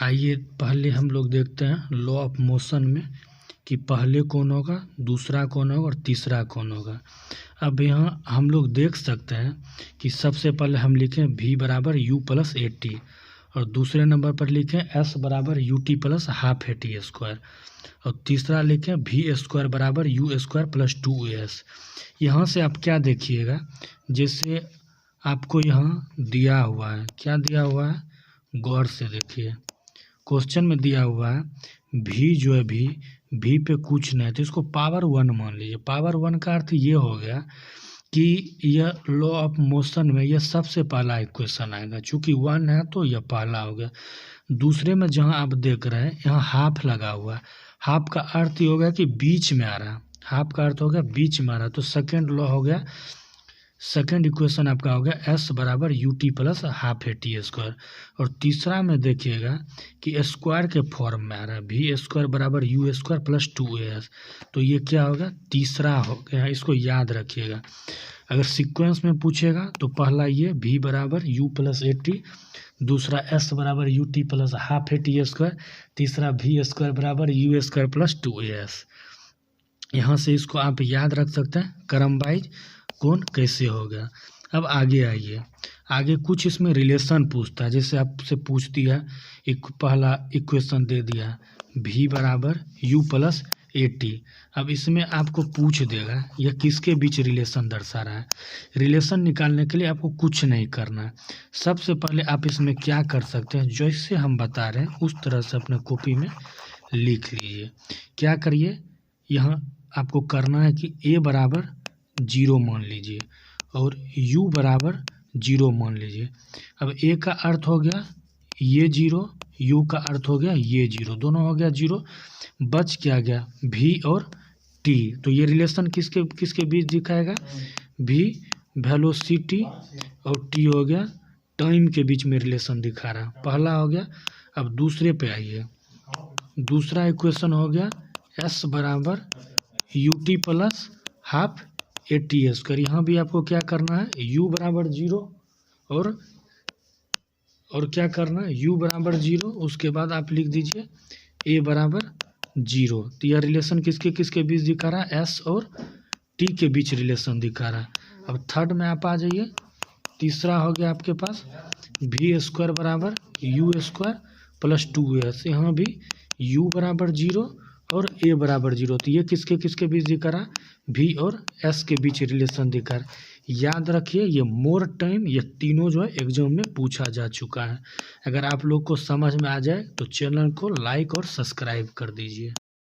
आइए पहले हम लोग देखते हैं लॉ ऑफ मोशन में कि पहले कौन होगा, दूसरा कौन होगा और तीसरा कौन होगा। अब यहाँ हम लोग देख सकते हैं कि सबसे पहले हम लिखें v बराबर u प्लस ए टी और दूसरे नंबर पर लिखें s बराबर U T plus half A T square और तीसरा लिखें v स्क्वायर बराबर यू स्क्वायर प्लस 2as। यहाँ से आप क्या देखिएगा, जैसे आपको यहाँ दिया हुआ है, क्या दिया हुआ है, गौर से देखिए। क्वेश्चन में दिया हुआ है v जो है v पे कुछ नहीं, तो इसको पावर 1 मान लीजिए। पावर 1 का अर्थ ये हो गया कि यह लॉ ऑफ मोशन में यह सबसे पहला इक्वेशन आएगा। चूंकि 1 है तो यह पहला हो गया। दूसरे में जहां आप देख रहे हैं यहाँ हाफ लगा हुआ है, हाफ का अर्थ ये हो गया कि बीच में आ रहा है, हाफ का अर्थ हो गया बीच में आ रहा है। तो सेकेंड लॉ हो गया, सेकेंड इक्वेशन आपका हो गया s बराबर U T plus half A T square. और तीसरा में देखिएगा कि स्क्वायर के फॉर्म में आ रहा है, v स्क्वायर बराबर यू स्क्वायर प्लस 2as। तो ये क्या होगा, तीसरा हो गया, इसको याद रखिएगा। अगर सीक्वेंस में पूछेगा तो पहला ये v बराबर u प्लस ए टी, दूसरा s बराबर U T plus half A T square, तीसरा v स्क्वायर बराबर यू स्क्वायर प्लस 2as। यहाँ से इसको आप याद रख सकते हैं क्रम वाइज कौन कैसे होगा। अब आगे आइए, आगे कुछ इसमें रिलेशन पूछता है। जैसे आपसे पूछ दिया एक पहला इक्वेशन दे दिया v बराबर u प्लस ए टी। अब इसमें आपको पूछ देगा यह किसके बीच रिलेशन दर्शा रहा है। रिलेशन निकालने के लिए आपको कुछ नहीं करना है। सबसे पहले आप इसमें क्या कर सकते हैं, जैसे हम बता रहे हैं उस तरह से अपने कॉपी में लिख लीजिए। क्या करिए, यहाँ आपको करना है कि a बराबर 0 मान लीजिए और u बराबर 0 मान लीजिए। अब a का अर्थ हो गया ये 0, u का अर्थ हो गया ये 0, दोनों हो गया 0। बच क्या गया, v और t। तो ये रिलेशन किसके किसके बीच दिखाएगा, v वेलोसिटी और t हो गया टाइम के बीच में रिलेशन दिखा रहा, पहला हो गया। अब दूसरे पे आइए, दूसरा इक्वेशन हो गया s बराबर U T plus half A T square. यहाँ भी आपको क्या करना है, u बराबर 0 और क्या करना है, u बराबर 0, उसके बाद आप लिख दीजिए a बराबर 0। तो यह रिलेशन किसके किसके बीच दिखा रहा है, s और t के बीच रिलेशन दिखा रहा है। अब थर्ड में आप आ जाइए, तीसरा हो गया आपके पास v स्क्वायर बराबर यू स्क्वायर प्लस 2as। यहाँ भी u बराबर 0 और a बराबर 0। तो ये किसके किसके बीच दिखा रहा, v और s के बीच रिलेशन दिखा रहा। याद रखिए ये मोर टाइम, ये तीनों जो है एग्जाम में पूछा जा चुका है। अगर आप लोग को समझ में आ जाए तो चैनल को लाइक और सब्सक्राइब कर दीजिए।